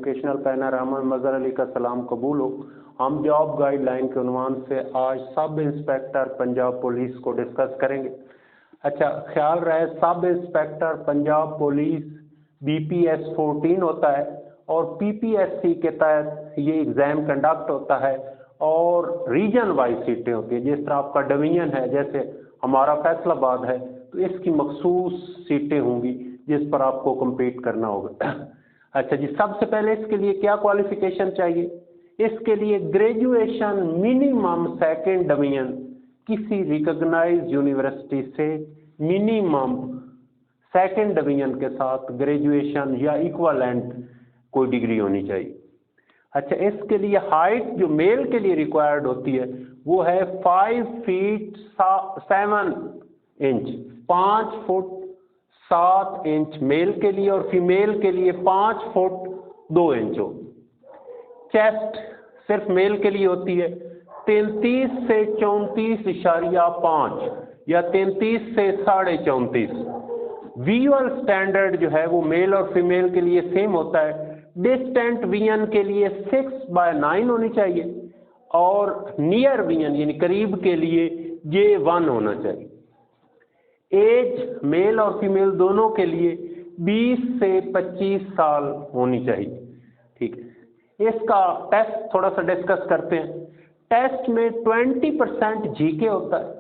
Educational panorama में मज़हर अली का सलाम कबूल हो। हम जॉब गाइडलाइन के उन्वान से आज सब इंस्पेक्टर पंजाब पुलिस को डिस्कस करेंगे। अच्छा, ख्याल रहे sub inspector Punjab police BPS 14 होता है और PPSC के तहत ये एग्ज़ाम कंडक्ट होता है और रीजन वाइज सीटें होती है। जिस तरह आपका डिवीजन है, जैसे हमारा फैसलाबाद है, तो इसकी मखसूस सीटें होंगी जिस पर आपको कम्पीट करना होगा। अच्छा जी, सबसे पहले इसके लिए क्या क्वालिफिकेशन चाहिए? इसके लिए ग्रेजुएशन मिनिमम सेकेंड डिवीजन किसी रिकॉग्नाइज्ड यूनिवर्सिटी से मिनिमम सेकेंड डिवीजन के साथ ग्रेजुएशन या इक्वलेंट कोई डिग्री होनी चाहिए। अच्छा, इसके लिए हाइट जो मेल के लिए रिक्वायर्ड होती है वो है 5 feet 7 inch, 5 foot 7 inch male के लिए और फीमेल के लिए 5 फुट 2 इंच हो। चेस्ट सिर्फ मेल के लिए होती है 33 से 34.5 या 33 से 34.5। विजुअल स्टैंडर्ड जो है वो मेल और फीमेल के लिए सेम होता है। डिस्टेंट विजन के लिए 6/9 होनी चाहिए और नियर विजन यानी करीब के लिए J1 होना चाहिए। एज मेल और फीमेल दोनों के लिए 20 से 25 साल होनी चाहिए। ठीक है, इसका टेस्ट थोड़ा सा डिस्कस करते हैं। टेस्ट में 20% GK होता है,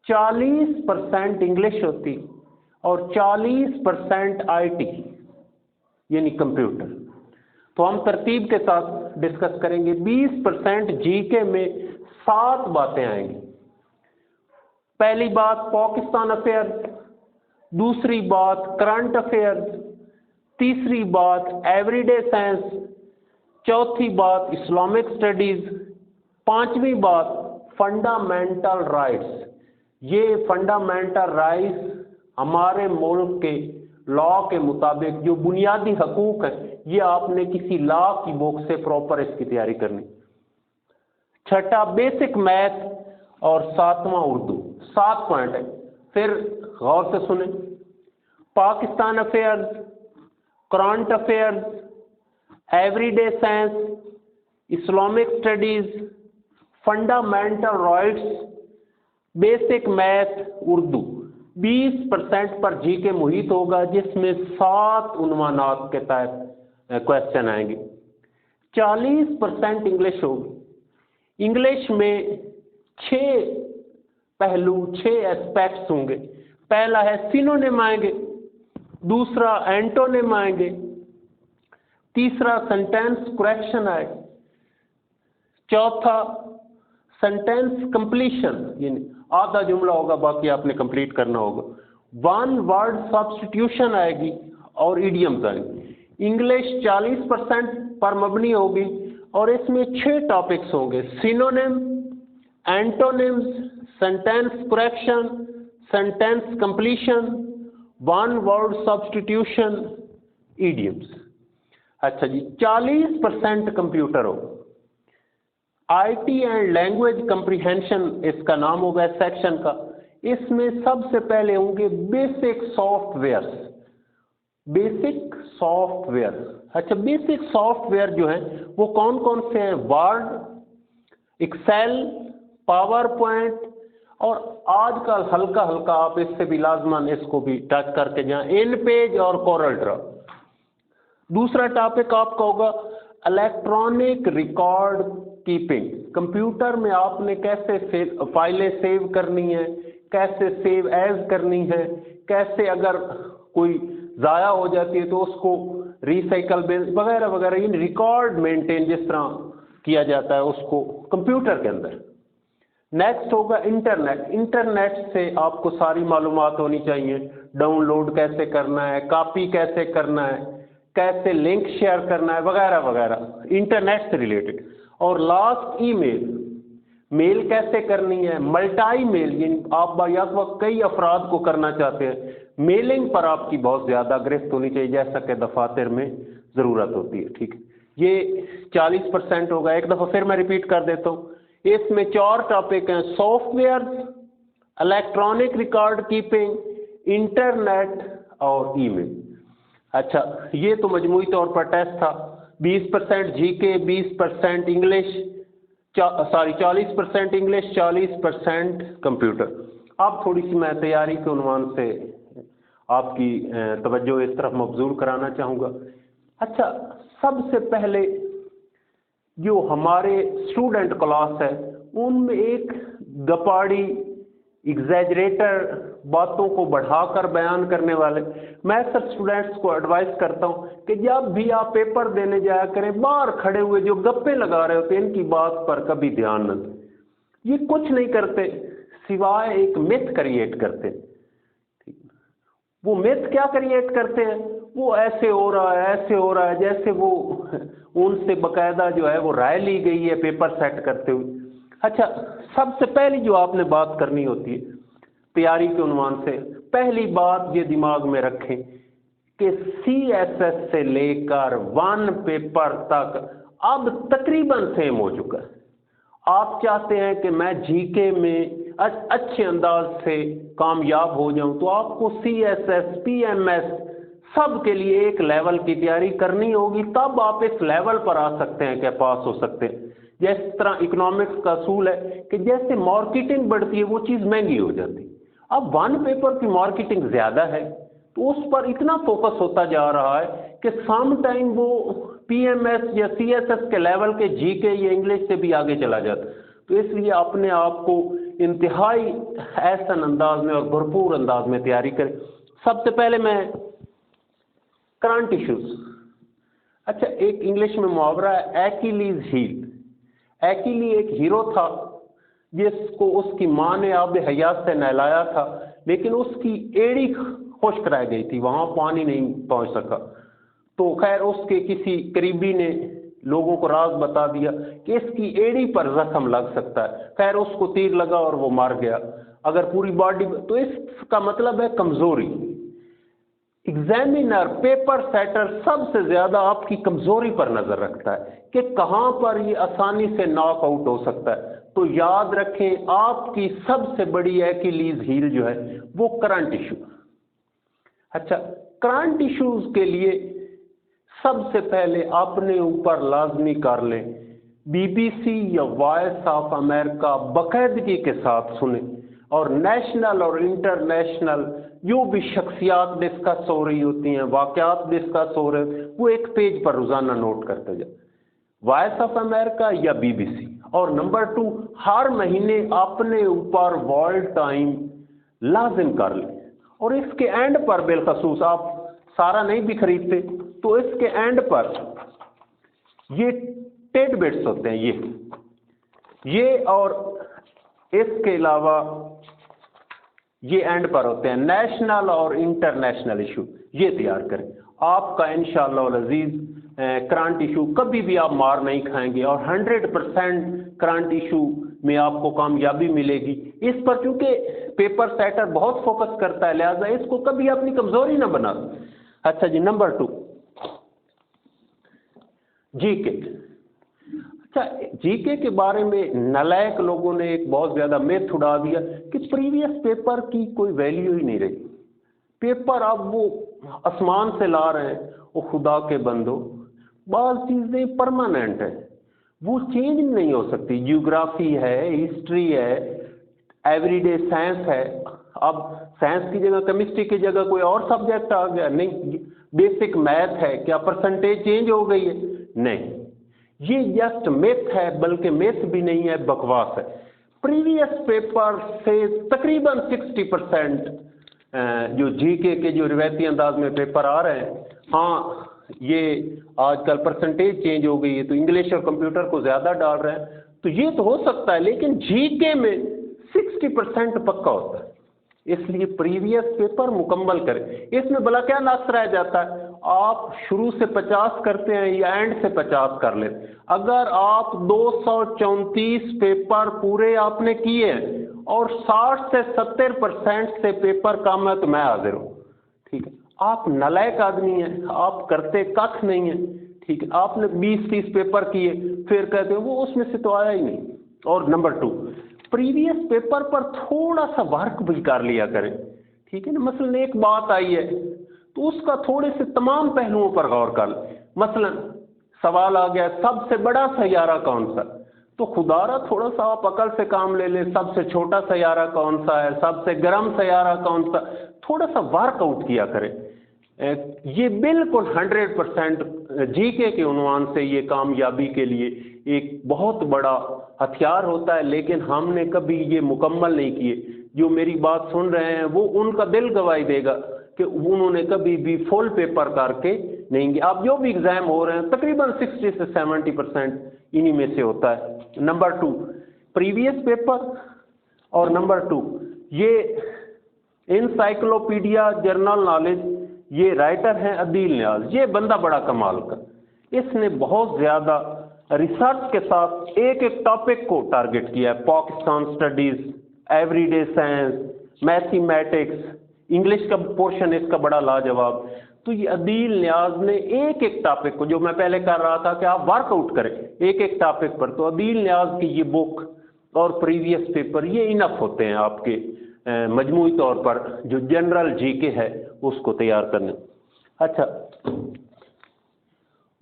40% इंग्लिश होती और 40% IT यानी कंप्यूटर। तो हम तरतीब के साथ डिस्कस करेंगे। 20% GK में 7 बातें आएंगी। पहली बात पाकिस्तान अफेयर्स, दूसरी बात करंट अफेयर्स, तीसरी बात एवरीडे साइंस, चौथी बात इस्लामिक स्टडीज, पांचवी बात फंडामेंटल राइट्स। ये फंडामेंटल राइट्स हमारे मुल्क के लॉ के मुताबिक जो बुनियादी हकूक है, ये आपने किसी लॉ की बुक से प्रॉपर इसकी तैयारी करनी। छठा बेसिक मैथ और 7वां उर्दू। 7 पॉइंट है, फिर गौर से सुने। Pakistan affairs, current affairs, everyday science, Islamic studies, fundamental rights, basic math, Urdu. 20% पर GK मुहित होगा जिसमें 7 उन्वानात के तहत क्वेश्चन आएंगे। 40% इंग्लिश होगी। इंग्लिश में 6 पहलू, 6 एस्पेक्ट्स होंगे। पहला है सिनोनिम आएंगे, दूसरा एंटोनिम आएंगे, तीसरा सेंटेंस करेक्शन आएगा, चौथा सेंटेंस कंप्लीशन यानी आधा जुमला होगा बाकी आपने कंप्लीट करना होगा, 1 वर्ड सब्स्टिट्यूशन आएगी और इडियम्स आएंगे। इंग्लिश 40% पर मबनी होगी और इसमें 6 टॉपिक्स होंगे। Synonym, antonyms, sentence correction, sentence completion, 1 word substitution, idioms. अच्छा जी, 40% कंप्यूटर हो। IT एंड लैंग्वेज कंप्रीहेंशन इसका नाम होगा सेक्शन का। इसमें सबसे पहले होंगे बेसिक सॉफ्टवेयर। Basic software. अच्छा, बेसिक सॉफ्टवेयर जो हैं वो कौन कौन से हैं? वर्ड, एक्सेल, पावर पॉइंट और आजकल हल्का हल्का आप इससे भी लाजमन इसको भी टच करके जाएं, इन पेज और कोरल ड्रा। दूसरा टॉपिक आपका होगा इलेक्ट्रॉनिक रिकॉर्ड कीपिंग। कंप्यूटर में आपने कैसे फाइलें सेव करनी है, कैसे सेव एज करनी है, कैसे अगर कोई ज़ाया हो जाती है तो उसको रिसाइकल वगैरह वगैरह, इन रिकॉर्ड मेंटेन जिस तरह किया जाता है उसको कंप्यूटर के अंदर। नेक्स्ट होगा इंटरनेट। इंटरनेट से आपको सारी मालूमात होनी चाहिए, डाउनलोड कैसे करना है, कॉपी कैसे करना है, कैसे लिंक शेयर करना है वगैरह वगैरह, इंटरनेट से रिलेटेड। और लास्ट ईमेल, मेल कैसे करनी है, मल्टाई मेल यानी आप बायात वक्त कई अफराद को करना चाहते हैं, मेलिंग पर आपकी बहुत ज़्यादा गिरफ्त होनी चाहिए जैसा कि दफातर में ज़रूरत होती है। ठीक है, ये 40% होगा। एक दफ़ा फिर मैं रिपीट कर देता हूँ। इसमें 4 टॉपिक हैं, software, electronic record keeping, internet और ईमेल। अच्छा, ये तो मजमूई तौर पर टेस्ट था। 20% GK, 20% इंग्लिश, 40% इंग्लिश, 40% कंप्यूटर। अब थोड़ी सी मैं तैयारी के उन्वान से आपकी तवज्जो इस तरफ मबजूल कराना चाहूँगा। अच्छा, सबसे पहले जो हमारे स्टूडेंट क्लास है उनमें एक गपाड़ी, एग्जैजरेटर, बातों को बढ़ाकर बयान करने वाले, मैं सब स्टूडेंट्स को एडवाइस करता हूं कि जब भी आप पेपर देने जाया करें, बाहर खड़े हुए जो गप्पे लगा रहे होते हैं इनकी बात पर कभी ध्यान न दें। ये कुछ नहीं करते सिवाय एक मिथ क्रिएट करते हैं। वो मिथ क्या क्रिएट करते हैं? वो ऐसे हो रहा है, ऐसे हो रहा है, जैसे वो उनसे बकायदा जो है वो राय ली गई है पेपर सेट करते हुए। अच्छा, सबसे पहली जो आपने बात करनी होती है तैयारी के उन्वान से, पहली बात ये दिमाग में रखें कि CSS से लेकर 1 पेपर तक अब तकरीबन सेम हो चुका है। आप चाहते हैं कि मैं GK में अच्छे अंदाज से कामयाब हो जाऊं तो आपको CSS, PMS सब के लिए एक लेवल की तैयारी करनी होगी, तब आप इस लेवल पर आ सकते हैं कि पास हो सकते हैं। जिस तरह इकोनॉमिक्स का असूल है कि जैसे मार्केटिंग बढ़ती है वो चीज़ महंगी हो जाती है। अब 1 पेपर की मार्केटिंग ज़्यादा है तो उस पर इतना फोकस होता जा रहा है कि सम टाइम वो PMS या CSS के लेवल के GK या इंग्लिश से भी आगे चला जाता है। तो इसलिए अपने आप को इंतहाई ऐसा अंदाज में और भरपूर अंदाज में तैयारी करें। सबसे पहले मैं करंट इश्यूज। अच्छा, एक इंग्लिश में मुहावरा है एक्यूलीज हील। एक्यूली एक हीरो था जिसको उसकी माँ ने आब हयात से नहलाया था, लेकिन उसकी एड़ी खुश्क रह गई थी, वहाँ पानी नहीं पहुँच सका। तो खैर उसके किसी करीबी ने लोगों को राज बता दिया कि इसकी एड़ी पर जख्म लग सकता है। खैर उसको तीर लगा और वो मर गया। अगर पूरी बॉडी, तो इसका मतलब है कमजोरी। एग्जामिनर, पेपर सेटर सबसे ज्यादा आपकी कमजोरी पर नजर रखता है कि कहां पर ये आसानी से नॉक आउट हो सकता है। तो याद रखें आपकी सबसे बड़ी एक्यूलीज हील जो है वो करंट इशू। अच्छा, करंट इश्यूज के लिए सबसे पहले अपने ऊपर लाजमी कर लें BBC या वॉइस ऑफ अमेरिका बाकायदगी के साथ सुने, और नेशनल और इंटरनेशनल जो भी शख्सियात डिस्कस हो रही होती हैं, वाक़यात डिस्कस हो रहे हैं, वो एक पेज पर रोज़ाना नोट करते जाए, वॉइस ऑफ अमेरिका या BBC। और नंबर 2, हर महीने अपने ऊपर वर्ल्ड टाइम लाजिम कर लें, और इसके एंड पर बिलखसूस आप सारा नहीं भी खरीदते तो इसके एंड पर ये टिडबिट्स होते हैं, ये और इसके अलावा ये एंड पर होते हैं नेशनल और इंटरनेशनल इशू, ये तैयार करें। आपका इंशाअल्लाह अज़ीज़ करंट इशू कभी भी आप मार नहीं खाएंगे और 100% करंट इशू में आपको कामयाबी मिलेगी। इस पर चूंकि पेपर सेटर बहुत फोकस करता है, लिहाजा इसको कभी अपनी कमजोरी ना बना। अच्छा जी, नंबर 2 GK। अच्छा, GK के बारे में नालायक लोगों ने एक बहुत ज्यादा मिथ उड़ा दिया कि प्रीवियस पेपर की कोई वैल्यू ही नहीं रही, पेपर अब वो आसमान से ला रहे हैं। वो खुदा के बंदो, बाज़ चीजें परमानेंट है, वो चेंज नहीं हो सकती। जियोग्राफी है, हिस्ट्री है, एवरीडे साइंस है। अब साइंस की जगह केमिस्ट्री की जगह कोई और सब्जेक्ट आ गया, नहीं। बेसिक मैथ है, क्या परसेंटेज चेंज हो गई है? नहीं, ये जस्ट मिथ है, बल्कि मिथ भी नहीं है, बकवास है। प्रीवियस पेपर से तकरीबन 60% जो GK के जो रिवायती अंदाज में पेपर आ रहे हैं, हाँ ये आजकल परसेंटेज चेंज हो गई है तो इंग्लिश और कंप्यूटर को ज़्यादा डाल रहे हैं, तो ये तो हो सकता है, लेकिन GK में 60% पक्का होता है। इसलिए प्रीवियस पेपर मुकम्मल करें। इसमें भला क्या नक्स रह जाता है? आप शुरू से 50 करते हैं या एंड से 50 कर लेते। अगर आप 234 पेपर पूरे आपने किए हैं और 60 से 70% से पेपर कम है तो मैं हाजिर हूँ, ठीक है। आप नालायक आदमी हैं, आप करते कख नहीं है, ठीक है। आपने 20-30 पेपर किए, फिर कहते हो वो उसमें से तो आया ही नहीं। और नंबर 2, प्रीवियस पेपर पर थोड़ा सा वर्क भी कर लिया करें, ठीक है ना। मसलन एक बात आई है तो उसका थोड़े से तमाम पहलुओं पर गौर कर लें। मसलन सवाल आ गया सबसे बड़ा सैयारा कौन सा, तो खुदारा थोड़ा सा आप अकल से काम ले लें, सबसे छोटा सैयारा कौन सा है, सबसे गर्म सैयारा कौन सा, थोड़ा सा वर्कआउट किया करें। ये बिल्कुल 100% जीके के उन्वान से ये कामयाबी के लिए एक बहुत बड़ा हथियार होता है, लेकिन हमने कभी ये मुकम्मल नहीं किए। जो मेरी बात सुन रहे हैं वो उनका दिल गवाही देगा कि उन्होंने कभी भी फुल पेपर करके नहीं गया। अब जो भी एग्जाम हो रहे हैं तकरीबन 60 से 70% इन्हीं में से होता है। नंबर 2 प्रीवियस पेपर, और नंबर 2 ये इंसाइक्लोपीडिया जर्नल नॉलेज। ये राइटर हैं अदील नियाज, ये बंदा बड़ा कमाल का, इसने बहुत ज़्यादा रिसर्च के साथ एक एक टॉपिक को टारगेट किया है। Pakistan studies, everyday science, mathematics, English का पोर्शन इसका बड़ा लाजवाब। तो ये अदील नियाज ने एक एक टॉपिक को, जो मैं पहले कर रहा था कि आप वर्कआउट करें एक एक टॉपिक पर, तो अदील नियाज की ये बुक और प्रीवियस पेपर ये इनफ होते हैं आपके मजमूई तौर पर जो जनरल जीके है उसको तैयार करने। अच्छा,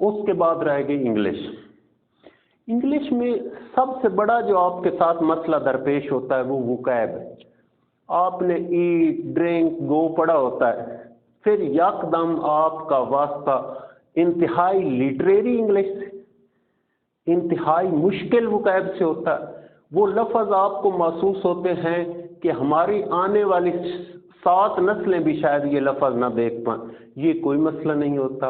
उसके बाद रह गई इंग्लिश। इंग्लिश में सबसे बड़ा जो आपके साथ मसला दरपेश होता है वो वोकैब है। आपने ईट, ड्रिंक, गो पढ़ा होता है, फिर यकदम आपका वास्ता इंतहाई लिटरेरी इंग्लिश से, इंतहाई मुश्किल वोकैब से होता है। वो लफ्ज़ आपको महसूस होते हैं कि हमारी आने वाली 7 नस्लें भी शायद ये लफ्ज़ ना देख पाएँ। ये कोई मसला नहीं होता,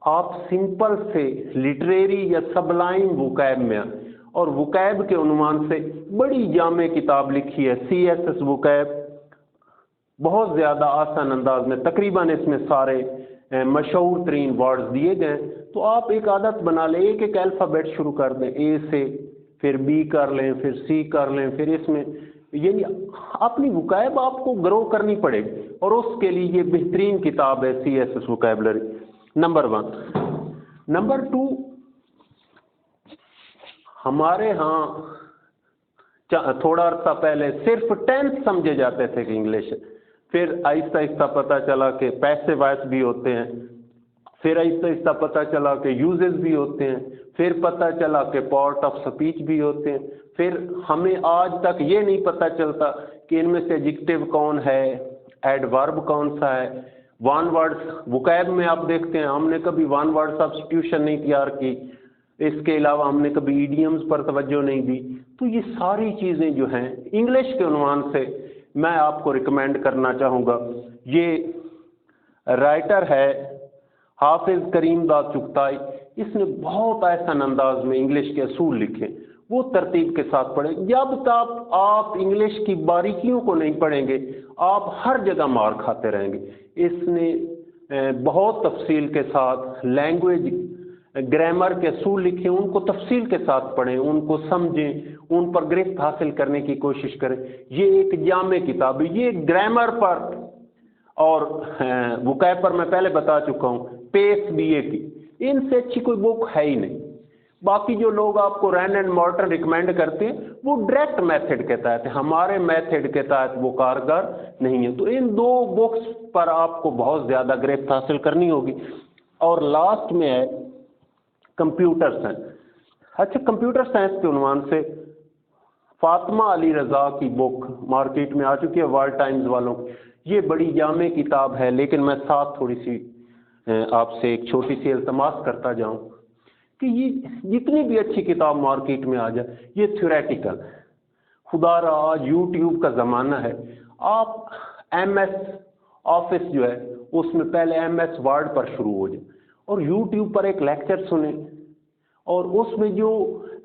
आप सिंपल से लिटरेरी या सबलाइन वोकैब में, और वोकैब के उन्वान से बड़ी जामे किताब लिखी है CSS वोकैब, बहुत ज़्यादा आसान अंदाज में, तकरीबन इसमें सारे मशहूर तरीन वर्ड्स दिए गए। तो आप एक आदत बना लें, एक एक अल्फ़ाबेट शुरू कर दें, ए से, फिर बी कर लें, फिर सी कर लें, फिर इसमें यानी अपनी वोकैब आपको ग्रो करनी पड़ेगी, और उसके लिए ये बेहतरीन किताब है CSS वोकैबलरी। नंबर 1। नंबर 2, हमारे यहाँ थोड़ा अर्सा पहले सिर्फ टेंस समझे जाते थे कि इंग्लिश, फिर आहिस्ता आहिस्ता पता चला कि पैसिव वॉइस भी होते हैं, फिर आहिस्ता आहिस्ता पता चला कि यूजेस भी होते हैं, फिर पता चला कि पार्ट ऑफ स्पीच भी होते हैं, फिर हमें आज तक ये नहीं पता चलता कि इनमें से एडजेक्टिव कौन है, एडवर्ब कौन सा है। वन वर्ड्स वोकैब में आप देखते हैं हमने कभी वन वर्ड सब्स्टिट्यूशन नहीं तैयार की, इसके अलावा हमने कभी इडियम्स पर तवज्जो नहीं दी। तो ये सारी चीज़ें जो हैं इंग्लिश के उन्वान से मैं आपको रिकमेंड करना चाहूँगा। ये राइटर है हाफिज़ करीम दाद चुगताई, इसने बहुत आसान अंदाज में इंग्लिश के असूल लिखे, वो तरतीब के साथ पढ़ें। जब तक आप इंग्लिश की बारीकियों को नहीं पढ़ेंगे आप हर जगह मार खाते रहेंगे। इसने बहुत तफसील के साथ लैंग्वेज ग्रामर के असूल लिखे, उनको तफसील के साथ पढ़ें, उनको समझें, उन पर गिरफ्त हासिल करने की कोशिश करें। ये एक जामे किताब है, ये ग्रामर पर और वोकैब पर मैं पहले बता चुका हूँ, पेस BA की, इनसे अच्छी कोई बुक है ही नहीं। बाकी जो लोग आपको रैन एंड मॉर्टन रिकमेंड करते हैं वो डायरेक्ट मेथड के तहत है, हमारे मेथड के तहत वो कारगर नहीं है। तो इन 2 बुक्स पर आपको बहुत ज़्यादा गिरफ्त हासिल करनी होगी। और लास्ट में है कंप्यूटर साइंस। अच्छा, कंप्यूटर साइंस के उन्वान से फातिमा अली रज़ा की बुक मार्केट में आ चुकी है, वर्ल्ड टाइम्स वालों। ये बड़ी जामे किताब है, लेकिन मैं साथ थोड़ी सी आपसे एक छोटी सी इल्तमास करता जाऊं कि ये जितनी भी अच्छी किताब मार्केट में आ जाए ये थ्योरेटिकल है। खुदारा आज यूट्यूब का ज़माना है, आप MS ऑफिस जो है उसमें पहले MS वर्ड पर शुरू हो जाए और यूट्यूब पर एक लेक्चर सुने, और उसमें जो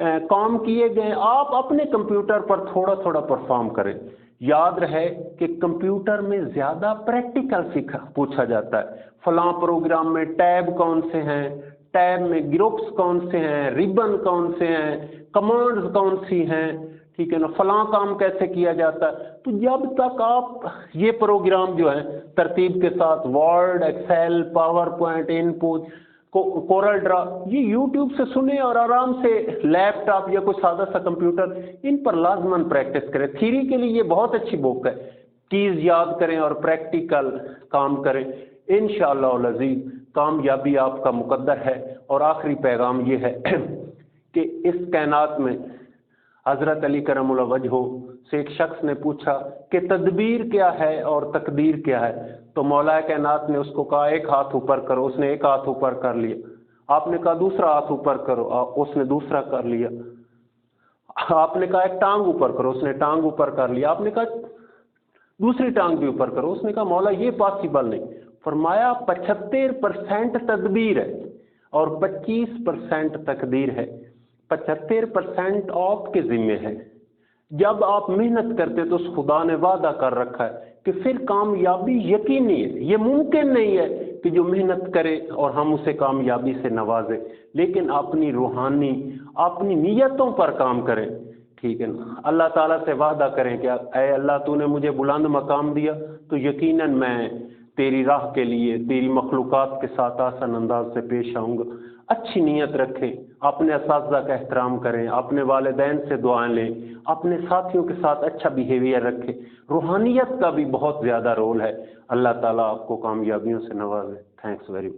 काम किए गए आप अपने कंप्यूटर पर थोड़ा थोड़ा परफॉर्म करें। याद रहे कि कंप्यूटर में ज़्यादा प्रैक्टिकल पूछा जाता है। फलां प्रोग्राम में टैब कौन से हैं, टैब में ग्रुप्स कौन से हैं, रिबन कौन से हैं, कमांड्स कौन सी हैं, ठीक है ना, फलां काम कैसे किया जाता है। तो जब तक आप ये प्रोग्राम जो है तरतीब के साथ Word, Excel, PowerPoint, input, CorelDraw, ये यूट्यूब से सुने और आराम से लैपटॉप या कोई सादा सा कंप्यूटर इन पर लाजमन प्रैक्टिस करें। थ्योरी के लिए ये बहुत अच्छी बुक है, कीज़ याद करें और प्रैक्टिकल काम करें। इंशाअल्लाह अज़ीज़ कामयाबी आपका मुकद्दर है। और आखिरी पैगाम ये है कि इस कायनात में हज़रत अली करमुल्लाह वजहो से एक शख्स ने पूछा कि तदबीर क्या है और तकदीर क्या है, तो मौला कायनात ने उसको कहा एक हाथ ऊपर करो, उसने एक हाथ ऊपर कर लिया। आपने कहा दूसरा हाथ ऊपर करो, उसने दूसरा कर लिया। आपने कहा एक टांग ऊपर करो, उसने टांग ऊपर कर लिया। आपने कहा दूसरी टांग भी ऊपर करो, उसने कहा मौला ये पॉसिबल नहीं। फरमाया 75% तदबीर है और 25% तकदीर है। 75% आपके जिम्मे है। जब आप मेहनत करते तो उस खुदा ने वादा कर रखा है कि फिर कामयाबी यकीनी है। ये मुमकिन नहीं है कि जो मेहनत करे और हम उसे कामयाबी से नवाजे, लेकिन अपनी रूहानी अपनी नीयतों पर काम करें, ठीक है ना। अल्लाह ताला से वादा करें कि ऐ अल्लाह तूने मुझे बुलंद मकाम दिया तो यकीनन मैं तेरी राह के लिए तेरी मखलूक़ात के साथ आसान अंदाज से पेश आऊँगा। अच्छी नीयत रखें, अपने असातिज़ा का एहतराम करें, अपने वालिदैन से दुआएं लें, अपने साथियों के साथ अच्छा बिहेवियर रखें। रूहानियत का भी बहुत ज़्यादा रोल है। अल्लाह ताला आपको कामयाबियों से नवाजे। Thanks very much.